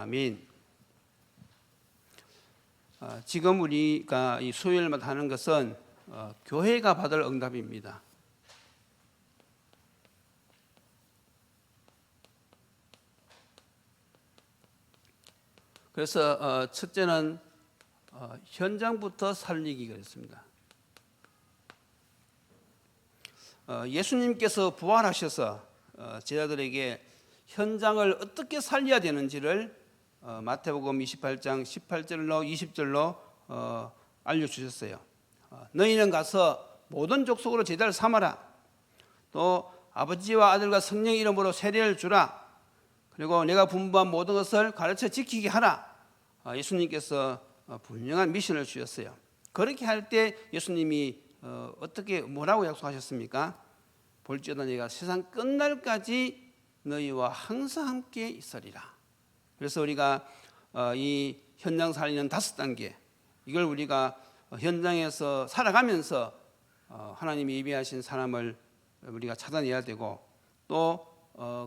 아멘. 지금 우리가 이 수요일마다 하는 것은 교회가 받을 응답입니다. 그래서 첫째는 현장부터 살리기가 있습니다. 예수님께서 부활하셔서 제자들에게 현장을 어떻게 살려야 되는지를 마태복음 28장 18절로 20절로 알려주셨어요. 너희는 가서 모든 족속으로 제자를 삼아라. 또 아버지와 아들과 성령의 이름으로 세례를 주라. 그리고 내가 분부한 모든 것을 가르쳐 지키게 하라. 예수님께서 분명한 미션을 주셨어요. 그렇게 할 때 예수님이 어떻게 뭐라고 약속하셨습니까? 볼지어다 내가 세상 끝날까지 너희와 항상 함께 있으리라. 그래서 우리가 이 현장 살리는 5단계, 이걸 우리가 현장에서 살아가면서 하나님이 예비하신 사람을 우리가 찾아내야 되고, 또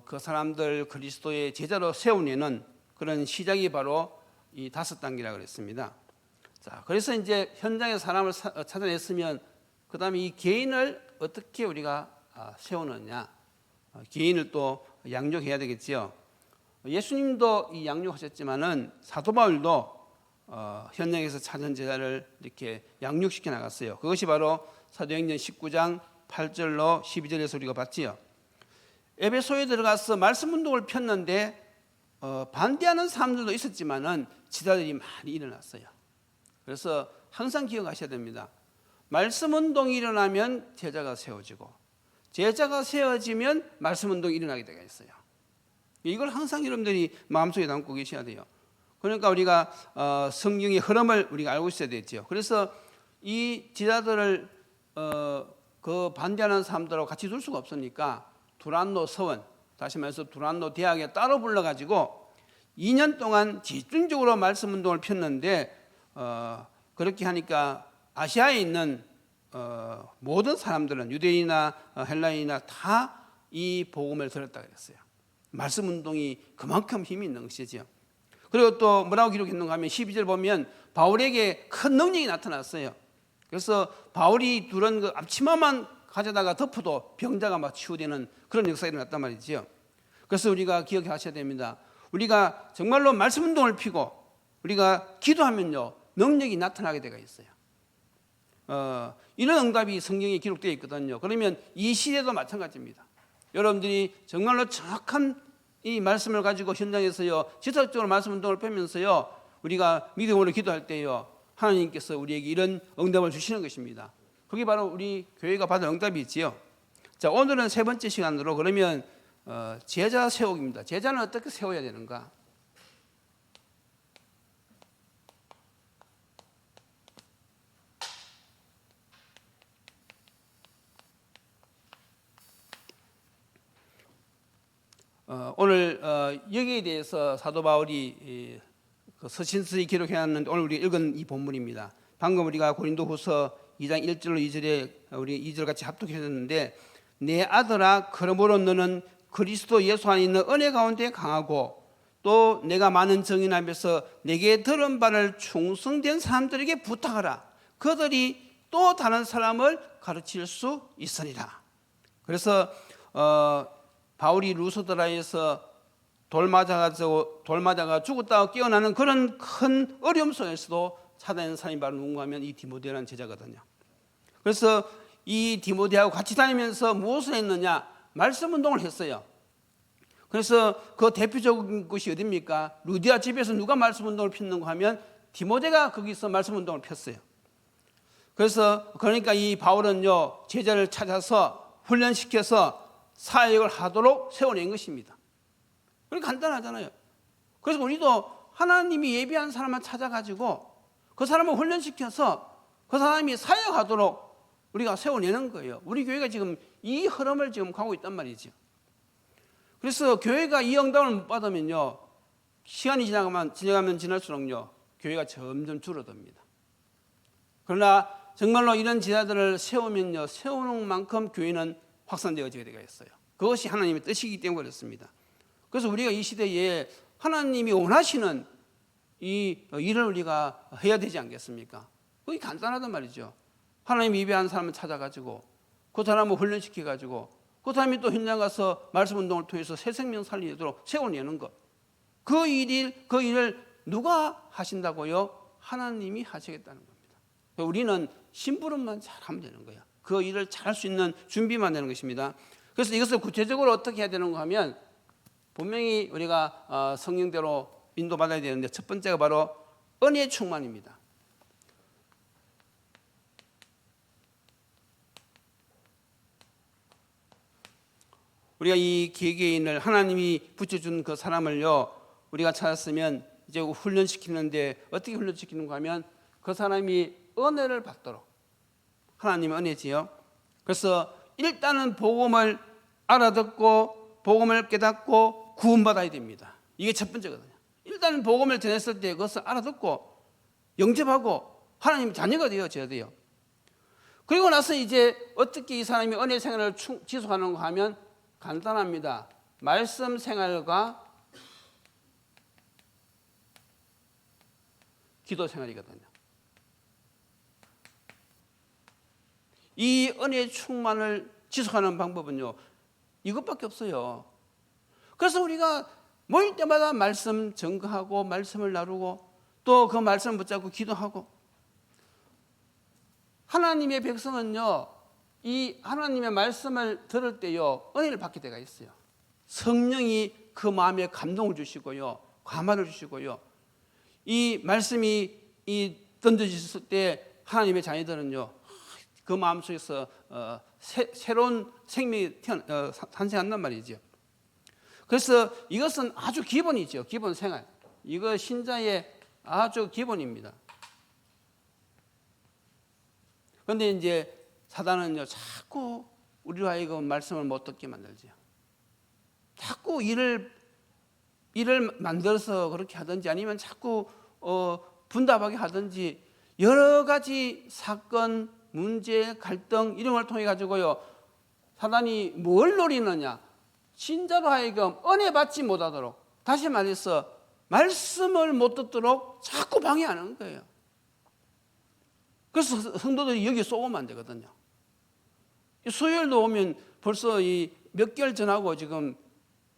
그 사람들 그리스도의 제자로 세우려는 그런 시작이 바로 이 5단계라고 그랬습니다. 자, 그래서 이제 현장에 사람을 찾아냈으면 그 다음에 이 개인을 어떻게 우리가 세우느냐, 개인을 또 양육해야 되겠지요. 예수님도 이 양육하셨지만은 사도 바울도 현장에서 찾은 제자를 이렇게 양육시켜 나갔어요. 그것이 바로 사도행전 19장 8절로 12절에서 우리가 봤지요. 에베소에 들어가서 말씀 운동을 폈는데 반대하는 사람들도 있었지만은 제자들이 많이 일어났어요. 그래서 항상 기억하셔야 됩니다. 말씀 운동이 일어나면 제자가 세워지고, 제자가 세워지면 말씀 운동이 일어나게 되어 있어요. 이걸 항상 여러분들이 마음속에 담고 계셔야 돼요. 그러니까 우리가 성경의 흐름을 우리가 알고 있어야 되죠. 그래서 이 제자들을 그 반대하는 사람들하고 같이 둘 수가 없으니까 두란노 서원, 다시 말해서 두란노 대학에 따로 불러가지고 2년 동안 집중적으로 말씀 운동을 폈는데, 그렇게 하니까 아시아에 있는 모든 사람들은 유대인이나 헬라인이나 다 이 복음을 들었다 그랬어요. 말씀 운동이 그만큼 힘이 있는 것이죠. 그리고 또 뭐라고 기록했는가 하면 12절 보면 바울에게 큰 능력이 나타났어요. 그래서 바울이 두른 그 앞치마만 가져다가 덮어도 병자가 막 치유되는 그런 역사가 일어났단 말이죠. 그래서 우리가 기억하셔야 됩니다. 우리가 정말로 말씀 운동을 피고 우리가 기도하면요, 능력이 나타나게 되어 있어요. 이런 응답이 성경에 기록되어 있거든요. 그러면 이 시대도 마찬가지입니다. 여러분들이 정말로 정확한 이 말씀을 가지고 현장에서요, 지속적으로 말씀 운동을 펴면서요, 우리가 믿음으로 기도할 때요, 하나님께서 우리에게 이런 응답을 주시는 것입니다. 그게 바로 우리 교회가 받은 응답이지요. 자, 오늘은 세 번째 시간으로 그러면 제자 세우기입니다. 제자는 어떻게 세워야 되는가? 오늘 여기에 대해서 사도 바울이 서신서에 기록해놨는데 오늘 우리가 읽은 이 본문입니다. 방금 우리가 고린도후서 2장 1절로 2절에 우리 2절 같이 합독했는데, 내 아들아 그러므로 너는 그리스도 예수 안에 있는 은혜 가운데 강하고, 또 내가 많은 증인 앞에서 내게 들은 바를 충성된 사람들에게 부탁하라. 그들이 또 다른 사람을 가르칠 수 있으리라. 그래서 바울이 루스드라에서 돌 맞아가 죽었다가 깨어나는 그런 큰 어려움 속에서도 찾아낸 사람이 바로 누군가 하면 이 디모데라는 제자거든요. 그래서 이 디모데하고 같이 다니면서 무엇을 했느냐? 말씀 운동을 했어요. 그래서 그 대표적인 곳이 어디입니까? 루디아 집에서 누가 말씀 운동을 폈는가 하면 디모데가 거기서 말씀 운동을 폈어요. 그래서 그러니까 이 바울은요, 제자를 찾아서 훈련시켜서 사역을 하도록 세워낸 것입니다. 그게 간단하잖아요. 그래서 우리도 하나님이 예비한 사람만 찾아가지고 그 사람을 훈련시켜서 그 사람이 사역하도록 우리가 세워내는 거예요. 우리 교회가 지금 이 흐름을 지금 가고 있단 말이죠. 그래서 교회가 이 응답을 못 받으면요, 시간이 지나가면 지날수록요, 교회가 점점 줄어듭니다. 그러나 정말로 이런 제자들을 세우면요, 세우는 만큼 교회는 확산되어지게 되어 있어요. 그것이 하나님의 뜻이기 때문에 그렇습니다. 그래서 우리가 이 시대에 하나님이 원하시는 이 일을 우리가 해야 되지 않겠습니까? 그게 간단하단 말이죠. 하나님이 예배한 사람을 찾아가지고 그 사람을 훈련시켜가지고 그 사람이 또 현장 가서 말씀 운동을 통해서 새 생명 살리도록 세워내는 것. 그 일을 누가 하신다고요? 하나님이 하시겠다는 겁니다. 우리는 심부름만 잘하면 되는 거예요. 그 일을 잘할 수 있는 준비만 되는 것입니다. 그래서 이것을 구체적으로 어떻게 해야 되는가 하면 분명히 우리가 성령대로 인도받아야 되는데 첫 번째가 바로 은혜 충만입니다. 우리가 이 개개인을 하나님이 붙여준 그 사람을요 우리가 찾았으면 이제 훈련시키는데 어떻게 훈련시키는가 하면 그 사람이 은혜를 받도록 하나님의 은혜지요. 그래서 일단은 복음을 알아듣고 복음을 깨닫고 구원받아야 됩니다. 이게 첫 번째거든요. 일단 복음을 전했을 때 그것을 알아듣고 영접하고 하나님 자녀가 되어져야 돼요. 그리고 나서 이제 어떻게 이 사람이 은혜 생활을 지속하는가 하면 간단합니다. 말씀 생활과 기도 생활이거든요. 이 은혜 충만을 지속하는 방법은요 이것밖에 없어요. 그래서 우리가 모일 때마다 말씀 증거하고 말씀을 나누고 또 그 말씀 붙잡고 기도하고 하나님의 백성은요 이 하나님의 말씀을 들을 때요 은혜를 받게 되어 있어요. 성령이 그 마음에 감동을 주시고요 감화를 주시고요 이 말씀이 던져졌을 때 하나님의 자녀들은요 그 마음속에서 새로운 생명이 탄생한단 말이죠. 그래서 이것은 아주 기본이죠. 기본 생활. 이거 신자의 아주 기본입니다. 그런데 이제 사단은요 자꾸 우리로 하여금 말씀을 못 듣게 만들죠. 자꾸 일을 만들어서 그렇게 하든지 아니면 자꾸 분답하게 하든지 여러 가지 사건, 문제, 갈등 이런 걸 통해 가지고요 사단이 뭘 노리느냐? 신자로 하여금 은혜 받지 못하도록 다시 말해서 말씀을 못 듣도록 자꾸 방해하는 거예요. 그래서 성도들이 여기 쏘면 안 되거든요. 수요일도 오면 벌써 이 몇 개월 전하고 지금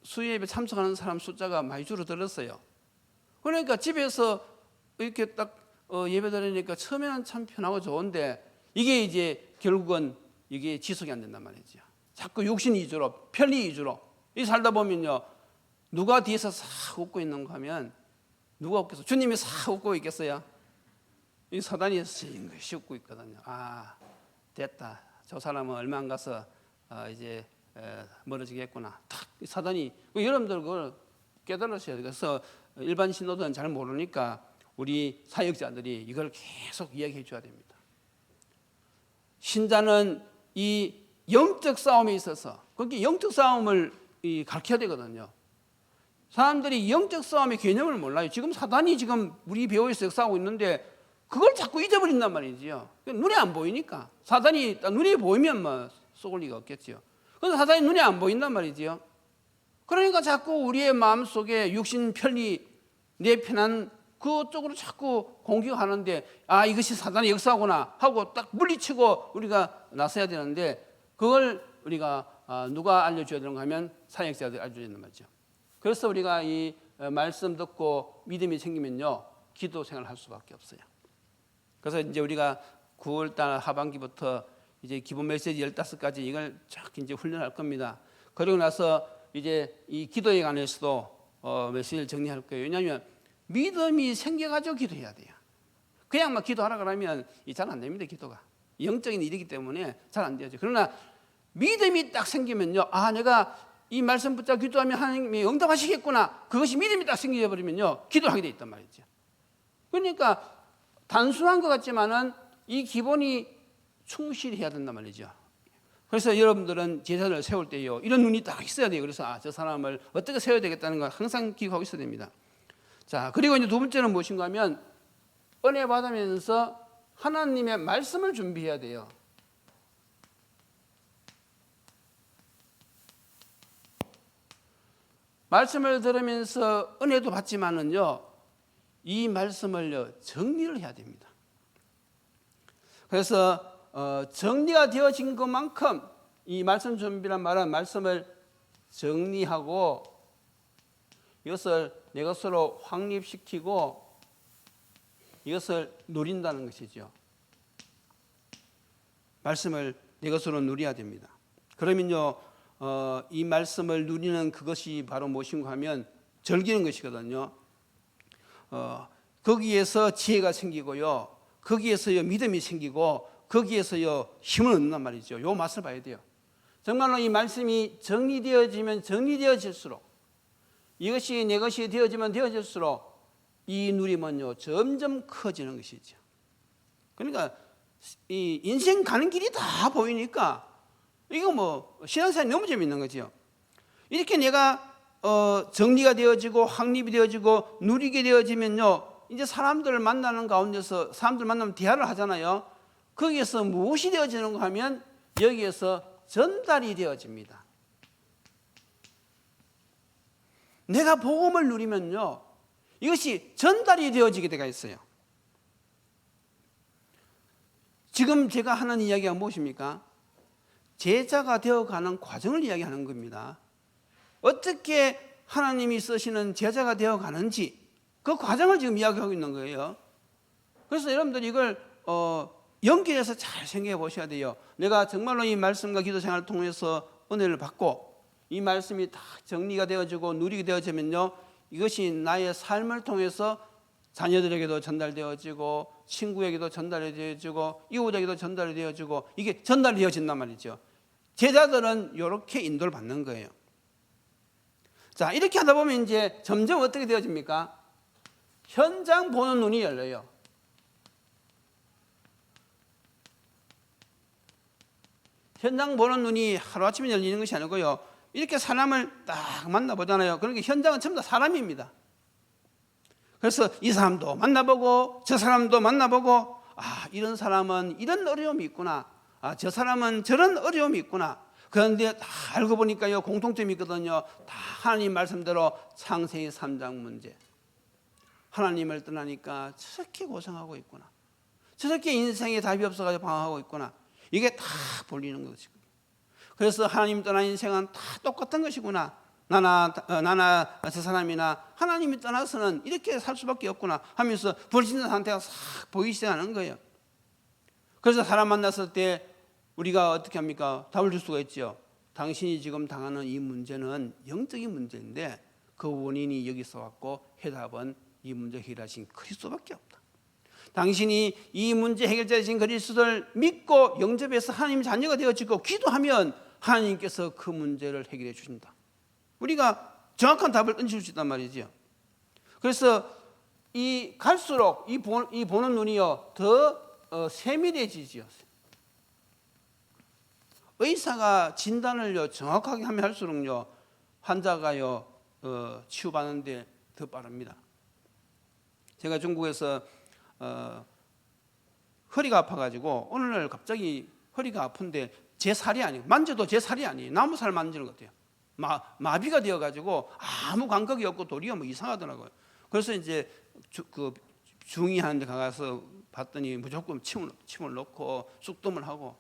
수요예배 참석하는 사람 숫자가 많이 줄어들었어요. 그러니까 집에서 이렇게 딱 예배 드리니까 처음에는 참 편하고 좋은데 이게 이제 결국은 이게 지속이 안 된단 말이죠. 자꾸 육신 위주로 편리 위주로 이 살다 보면요 누가 뒤에서 싹 웃고 있는가 하면 누가 웃겠어? 주님이 싹 웃고 있겠어요? 이 사단이 싱긋이 웃고 있거든요. 아 됐다. 저 사람은 얼마 안 가서 이제 멀어지겠구나. 탁 사단이 여러분들 그걸 깨달으셔야 돼요. 그래서 일반 신도들은 잘 모르니까 우리 사역자들이 이걸 계속 이야기해 줘야 됩니다. 신자는 이 영적 싸움에 있어서 그렇게 영적 싸움을 가르쳐야 되거든요. 사람들이 영적 싸움의 개념을 몰라요. 지금 사단이 지금 우리 배후에서 싸우고 있는데 그걸 자꾸 잊어버린단 말이지요. 눈에 안 보이니까 사단이 눈에 보이면 뭐 쏘을 리가 없겠죠. 그래서 사단이 눈에 안 보인단 말이지요. 그러니까 자꾸 우리의 마음속에 육신 편리 내 편한 그쪽으로 자꾸 공격하는데 아 이것이 사단의 역사구나 하고 딱 물리치고 우리가 나서야 되는데 그걸 우리가 누가 알려줘야 되는가 하면 사역자들이 알려줘야 되는 말이죠. 그래서 우리가 이 말씀 듣고 믿음이 생기면요 기도 생활을 할 수밖에 없어요. 그래서 이제 우리가 9월달 하반기부터 이제 기본 메시지 15가지 이걸 쫙 이제 훈련할 겁니다. 그리고 나서 이제 이 기도에 관해서도 메시지를 정리할 거예요. 왜냐하면 믿음이 생겨가지고 기도해야 돼요. 그냥 막 기도하라 그러면 잘 안 됩니다. 기도가 영적인 일이기 때문에 잘 안 되죠. 그러나 믿음이 딱 생기면요, 아 내가 이 말씀 붙잡고 기도하면 하나님이 응답하시겠구나. 그것이 믿음이 딱 생겨 버리면요, 기도하게 돼 있단 말이죠. 그러니까 단순한 것 같지만은 이 기본이 충실히 해야 된단 말이죠. 그래서 여러분들은 제자를 세울 때요, 이런 눈이 딱 있어야 돼요. 그래서 저 사람을 어떻게 세워야 되겠다는 걸 항상 기억하고 있어야 됩니다. 자, 그리고 이제 두 번째는 무엇인가 하면 은혜 받으면서 하나님의 말씀을 준비해야 돼요. 말씀을 들으면서 은혜도 받지만은요, 이 말씀을요 정리를 해야 됩니다. 그래서 정리가 되어진 것만큼 이 말씀 준비란 말은 말씀을 정리하고 이것을 내 것으로 확립시키고 이것을 누린다는 것이죠. 말씀을 내 것으로 누려야 됩니다. 그러면요, 이 말씀을 누리는 그것이 바로 무엇인가 하면 즐기는 것이거든요. 거기에서 지혜가 생기고요, 거기에서요 믿음이 생기고 거기에서요 힘을 얻는단 말이죠. 요 맛을 봐야 돼요. 정말로 이 말씀이 정리되어지면 정리되어질수록, 이것이 내 것이 되어지면 되어질수록 이 누림은요 점점 커지는 것이죠. 그러니까 이 인생 가는 길이 다 보이니까 이거 뭐 신앙생활이 너무 재밌는 거죠. 이렇게 내가 정리가 되어지고 확립이 되어지고 누리게 되어지면요, 이제 사람들을 만나는 가운데서 사람들 만나면 대화를 하잖아요. 거기에서 무엇이 되어지는가 하면 여기에서 전달이 되어집니다. 내가 복음을 누리면요, 이것이 전달이 되어지게 되어 있어요. 지금 제가 하는 이야기가 무엇입니까? 제자가 되어가는 과정을 이야기하는 겁니다. 어떻게 하나님이 쓰시는 제자가 되어가는지 그 과정을 지금 이야기하고 있는 거예요. 그래서 여러분들이 이걸 연결해서 잘 생각해 보셔야 돼요. 내가 정말로 이 말씀과 기도 생활을 통해서 은혜를 받고 이 말씀이 다 정리가 되어지고 누리게 되어지면요, 이것이 나의 삶을 통해서 자녀들에게도 전달되어지고 친구에게도 전달이 되어지고 이웃에게도 전달이 되어지고 이게 전달이 되어진단 말이죠. 제자들은 이렇게 인도를 받는 거예요. 자, 이렇게 하다 보면 이제 점점 어떻게 되어집니까? 현장 보는 눈이 열려요. 현장 보는 눈이 하루아침에 열리는 것이 아니고요, 이렇게 사람을 딱 만나보잖아요. 그러니까 현장은 전부 다 사람입니다. 그래서 이 사람도 만나보고 저 사람도 만나보고, 이런 사람은 이런 어려움이 있구나, 저 사람은 저런 어려움이 있구나. 그런데 다 알고 보니까요 공통점이 있거든요. 다 하나님 말씀대로 창세기 3장 문제, 하나님을 떠나니까 저렇게 고생하고 있구나, 저렇게 인생에 답이 없어가지고 방황하고 있구나, 이게 다 보이는 것이거든요. 그래서 하나님 떠난 인생은 다 똑같은 것이구나, 나나 저 사람이나 하나님이 떠나서는 이렇게 살 수밖에 없구나 하면서 불신자 상태가 싹 보이기 시작하는 거예요. 그래서 사람 만났을 때 우리가 어떻게 합니까? 답을 줄 수가 있죠. 당신이 지금 당하는 이 문제는 영적인 문제인데 그 원인이 여기서 왔고 해답은 이 문제 해결하신 그리스도밖에 없다. 당신이 이 문제 해결자이신 그리스도를 믿고 영접해서 하나님 자녀가 되어지고 기도하면 하나님께서 그 문제를 해결해 주신다. 우리가 정확한 답을 던질 수 있단 말이죠. 그래서 이 갈수록 이 보는 눈이요 더 세밀해지지요. 의사가 진단을요 정확하게 하면 할수록요 환자가요 치유받는데 더 빠릅니다. 제가 중국에서 허리가 아파가지고 오늘날 갑자기 허리가 아픈데 제 살이 아니고 만져도 제 살이 아니에요. 나무 살 만지는 것 같아요. 마비가 되어가지고 아무 감각이 없고 도리어 뭐 이상하더라고요. 그래서 이제 중의하는 데 가서 봤더니 무조건 침을 넣고 쑥뜸을 하고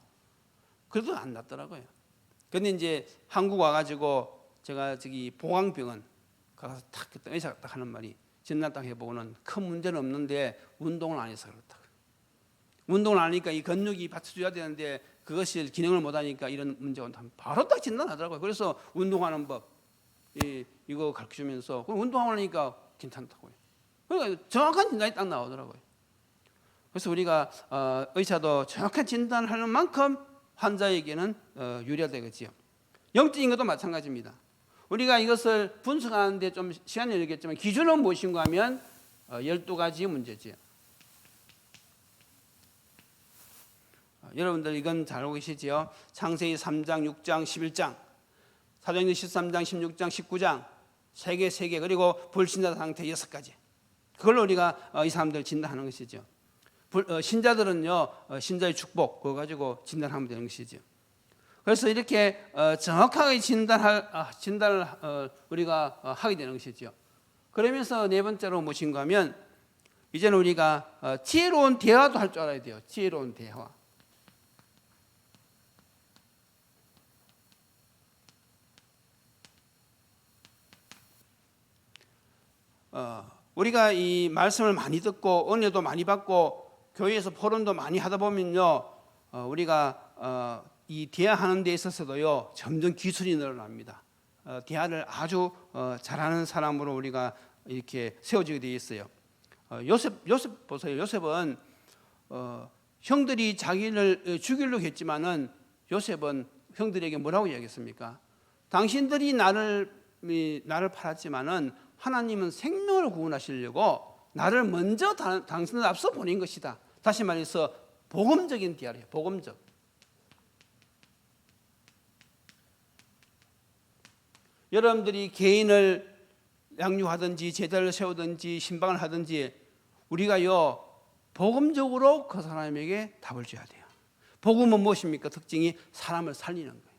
그래도 안 낫더라고요. 근데 이제 한국 와가지고 제가 저기 봉황병원 가서 탁 의사가 딱 하는 말이 진단 딱 해보고는 큰 문제는 없는데 운동을 안 해서 그렇다. 운동을 안 하니까 이 근육이 받쳐줘야 되는데 그것이 기능을 못하니까 이런 문제가 온다. 바로 딱 진단하더라고요. 그래서 운동하는 법 이거 가르쳐주면서 운동하니까 괜찮다고요. 그러니까 정확한 진단이 딱 나오더라고요. 그래서 우리가 의사도 정확한 진단을 하는 만큼 환자에게는 유리하다겠지요. 영적인 것도 마찬가지입니다. 우리가 이것을 분석하는데 좀 시간이 걸리겠지만 기준은 무엇인가 하면 12가지 문제지요. 여러분들 이건 잘 알고 계시지요. 창세기 3장, 6장, 11장, 사도행전 13장, 16장, 19장 세계 그리고 불신자 상태 6가지. 그걸로 우리가 이 사람들 진단하는 것이죠. 신자들은요 신자의 축복 그거 가지고 진단하면 되는 것이죠. 그래서 이렇게 정확하게 진단을 우리가 하게 되는 것이죠. 그러면서 네 번째로 무엇인가 하면 이제는 우리가 지혜로운 대화도 할 줄 알아야 돼요. 지혜로운 대화. 우리가 이 말씀을 많이 듣고 은혜도 많이 받고 교회에서 포럼도 많이 하다 보면요, 우리가 이 대화하는 데 있어서도요 점점 기술이 늘어납니다. 대화를 아주 잘하는 사람으로 우리가 이렇게 세워지게 되어 있어요. 요셉 보세요. 요셉은 형들이 자기를 죽이려고 했지만은 요셉은 형들에게 뭐라고 이야기했습니까? 당신들이 나를 팔았지만은 하나님은 생명을 구원하시려고 나를 먼저 당신들 앞서 보낸 것이다. 다시 말해서 복음적인 대화예요. 복음적. 여러분들이 개인을 양육하든지 제자를 세우든지 신방을 하든지 우리가요 복음적으로 그 사람에게 답을 줘야 돼요. 복음은 무엇입니까? 특징이 사람을 살리는 거예요.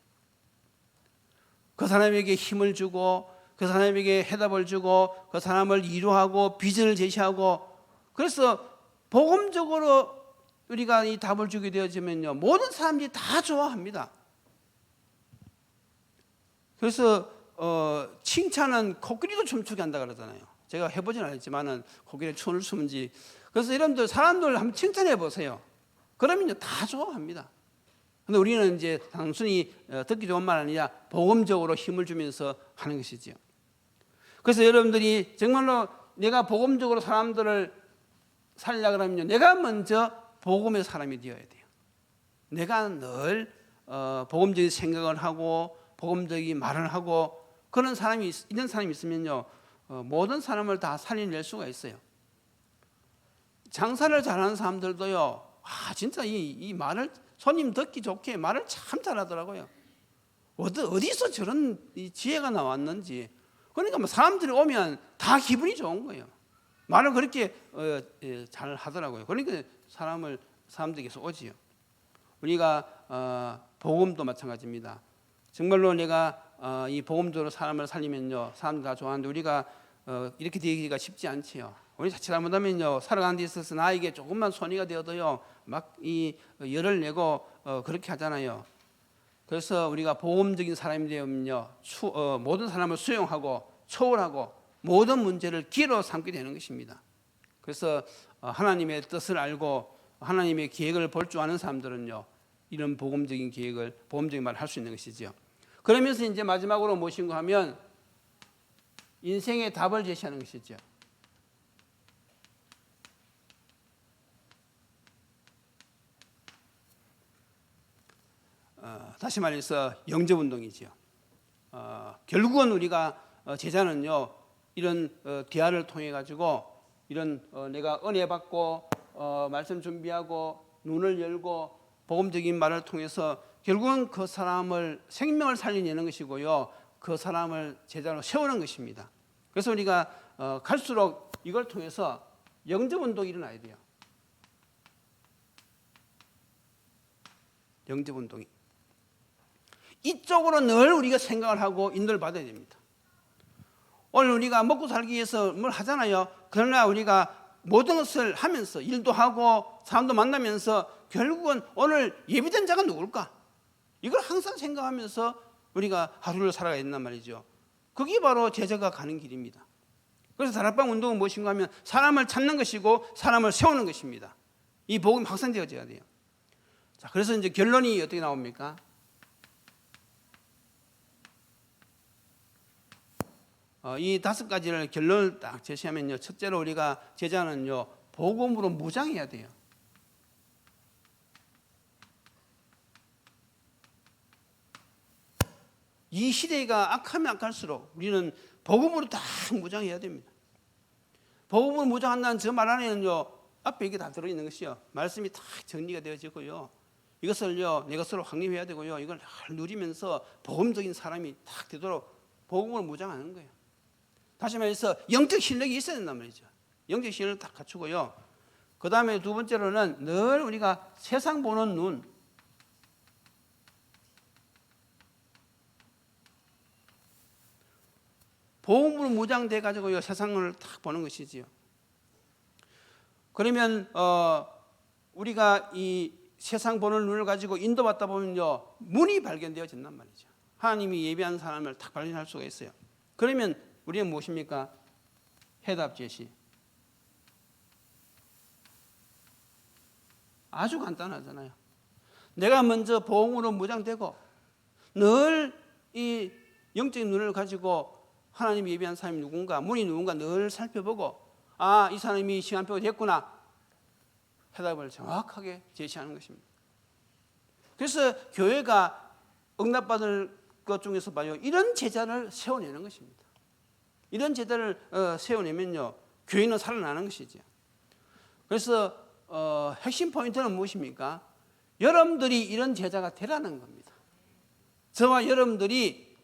그 사람에게 힘을 주고 그 사람에게 해답을 주고 그 사람을 위로하고 비전을 제시하고, 그래서 복음적으로 우리가 이 답을 주게 되어지면요 모든 사람들이 다 좋아합니다. 그래서 칭찬은 코끼리도 춤추게 한다 그러잖아요. 제가 해보진 않았지만은 코끼리 춤을 추는지. 그래서 여러분들 사람들 한번 칭찬해 보세요. 그러면요 다 좋아합니다. 근데 우리는 이제 단순히 듣기 좋은 말 아니라 복음적으로 힘을 주면서 하는 것이죠. 그래서 여러분들이 정말로 내가 복음적으로 사람들을 살리려 그러면요 내가 먼저 복음의 사람이 되어야 돼요. 내가 늘 복음적인 생각을 하고 복음적인 말을 하고 그런 사람이 이런 사람이 있으면요 모든 사람을 다 살려낼 수가 있어요. 장사를 잘하는 사람들도요 진짜 이 말을 손님 듣기 좋게 말을 참 잘하더라고요. 어디서 저런 이 지혜가 나왔는지. 그러니까 뭐 사람들이 오면 다 기분이 좋은 거예요. 말을 그렇게 잘 하더라고요. 그러니까 사람들에게서 오지요. 우리가 복음도 마찬가지입니다. 정말로 내가 이 복음적으로 사람을 살리면요 사람들 다 좋아하는데 우리가 이렇게 되기가 쉽지 않지요. 우리 자칫 잘못하면요 살아가는 데 있어서 나에게 조금만 손해가 되어도요 막 이 열을 내고 그렇게 하잖아요. 그래서 우리가 복음적인 사람이 되면요 모든 사람을 수용하고 초월하고 모든 문제를 기회로 삼게 되는 것입니다. 그래서 하나님의 뜻을 알고 하나님의 계획을 볼 줄 아는 사람들은요 이런 복음적인 계획을 복음적인 말을 할 수 있는 것이죠. 그러면서 이제 마지막으로 무엇인가 하면 인생의 답을 제시하는 것이죠. 다시 말해서 영접운동이죠. 결국은 우리가 제자는요 이런 대화를 통해 가지고 이런 내가 은혜 받고 말씀 준비하고 눈을 열고 복음적인 말을 통해서 결국은 그 사람을 생명을 살려내는 것이고요 그 사람을 제자로 세우는 것입니다. 그래서 우리가 갈수록 이걸 통해서 영접운동이 일어나야 돼요. 영접운동이 이쪽으로 늘 우리가 생각을 하고 인도를 받아야 됩니다. 오늘 우리가 먹고 살기 위해서 뭘 하잖아요. 그러나 우리가 모든 것을 하면서 일도 하고 사람도 만나면서 결국은 오늘 예비된 자가 누굴까? 이걸 항상 생각하면서 우리가 하루를 살아가야 된단 말이죠. 그게 바로 제자가 가는 길입니다. 그래서 다락방 운동은 무엇인가 하면 사람을 찾는 것이고 사람을 세우는 것입니다. 이 복음이 확산되어져야 돼요. 자, 그래서 이제 결론이 어떻게 나옵니까? 이 5가지를 결론을 딱 제시하면요. 첫째로 우리가 제자는요, 복음으로 무장해야 돼요. 이 시대가 악하면 악할수록 우리는 복음으로 다 무장해야 됩니다. 복음으로 무장한다는 저 말 안에는요, 앞에 이게 다 들어있는 것이요. 말씀이 다 정리가 되어지고요. 이것을요, 내 것으로 확립해야 되고요. 이걸 잘 누리면서 복음적인 사람이 딱 되도록 복음으로 무장하는 거예요. 다시 말해서 영적 실력이 있어야 된단 말이죠. 영적 실력을 딱 갖추고요. 그 다음에 두 번째로는 늘 우리가 세상 보는 눈, 복음으로 무장돼 가지고요 세상을 딱 보는 것이지요. 그러면 우리가 이 세상 보는 눈을 가지고 인도받다 보면요 문이 발견되어진단 말이죠. 하나님이 예비한 사람을 딱 발견할 수가 있어요. 그러면 우리는 무엇입니까? 해답 제시. 아주 간단하잖아요. 내가 먼저 복음으로 무장되고 늘 이 영적인 눈을 가지고 하나님이 예비한 사람이 누군가, 문이 누군가 늘 살펴보고 아, 이 사람이 시간표가 됐구나. 해답을 정확하게 제시하는 것입니다. 그래서 교회가 응답받을 것 중에서 봐요. 이런 제자를 세워내는 것입니다. 이런 제자를 세워내면요. 교회는 살아나는 것이죠. 그래서 핵심 포인트는 무엇입니까? 여러분들이 이런 제자가 되라는 겁니다. 저와 여러분들이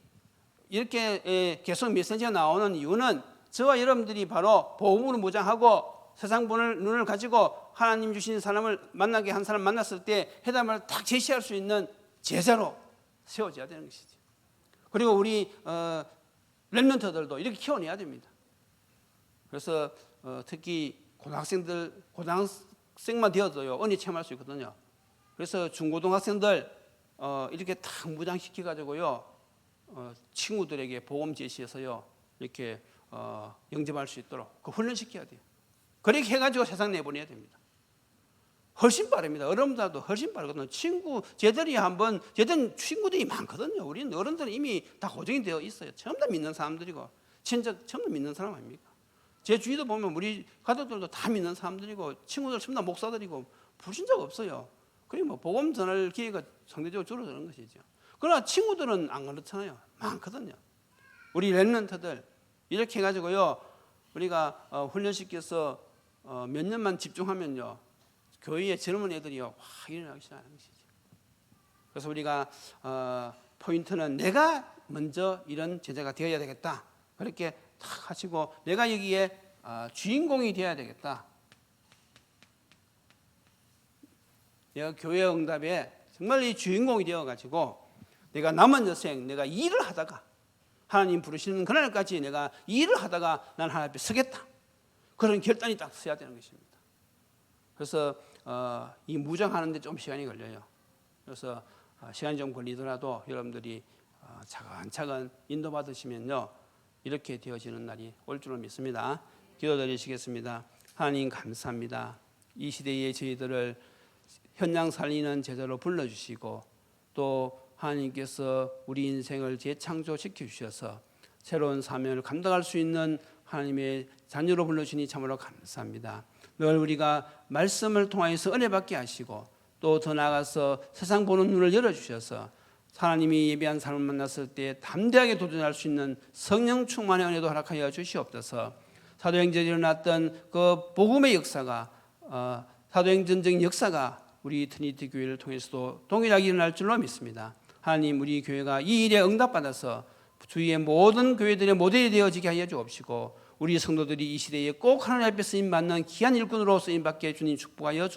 이렇게 계속 메시지가 나오는 이유는 저와 여러분들이 바로 복음으로 무장하고 세상 보는 눈을 가지고 하나님 주신 사람을 만나게 한 사람 만났을 때 해답을 딱 제시할 수 있는 제자로 세워져야 되는 것이죠. 그리고 우리 렘넌트들도 이렇게 키워내야 됩니다. 그래서 특히 고등학생만 되어도요 은혜 체험할 수 있거든요. 그래서 중고등학생들 이렇게 딱 무장시켜 가지고요 친구들에게 복음 제시해서요 이렇게 영접할 수 있도록 그 훈련시켜야 돼요. 그렇게 해가지고 세상 내보내야 됩니다. 훨씬 빠릅니다. 어른보다도 훨씬 빠르거든요. 쟤들은 친구들이 많거든요. 우리는 어른들은 이미 다 고정이 되어 있어요. 전부 다 믿는 사람들이고 친척 전부 다 믿는 사람 아닙니까? 제 주위도 보면 우리 가족들도 다 믿는 사람들이고 친구들 전부 다 목사들이고 불신자가 없어요. 그리고 뭐 복음 전할 기회가 상대적으로 줄어드는 것이죠. 그러나 친구들은 안 그렇잖아요. 많거든요. 우리 렘넌트들 이렇게 해가지고요 우리가 훈련시켜서 몇 년만 집중하면요 교회의 젊은 애들이요 확 일어나기 시작하는 것이죠. 그래서 우리가 포인트는 내가 먼저 이런 제자가 되어야 되겠다. 그렇게 탁 하시고 내가 여기에 주인공이 되어야 되겠다. 내가 교회 응답에 정말 이 주인공이 되어가지고 내가 남은 여생 내가 일을 하다가 하나님 부르시는 그날까지 내가 일을 하다가 난 하나님 앞에 서겠다. 그런 결단이 딱 서야 되는 것입니다. 그래서 이 무장하는 데 좀 시간이 걸려요. 그래서 시간이 좀 걸리더라도 여러분들이 차근차근 인도받으시면요 이렇게 되어지는 날이 올 줄을 믿습니다. 기도드리시겠습니다. 하나님 감사합니다. 이 시대에 저희들을 현장 살리는 제자로 불러주시고 또 하나님께서 우리 인생을 재창조시켜 주셔서 새로운 사명을 감당할 수 있는 하나님의 자녀로 불러주시니 참으로 감사합니다. 늘 우리가 말씀을 통하여서 은혜 받게 하시고 또 더 나아가서 세상 보는 눈을 열어주셔서 하나님이 예비한 사람을 만났을 때 담대하게 도전할 수 있는 성령 충만의 은혜도 허락하여 주시옵소서. 사도행전에 일어났던 그 복음의 역사가 사도행전적인 역사가 우리 트니티 교회를 통해서도 동일하게 일어날 줄로 믿습니다. 하나님 우리 교회가 이 일에 응답받아서 주위의 모든 교회들의 모델이 되어지게 하여 주옵시고 우리 성도들이 이 시대에 꼭 하나님 앞에 쓰임받는 귀한 일꾼으로 쓰임받게 주님 축복하여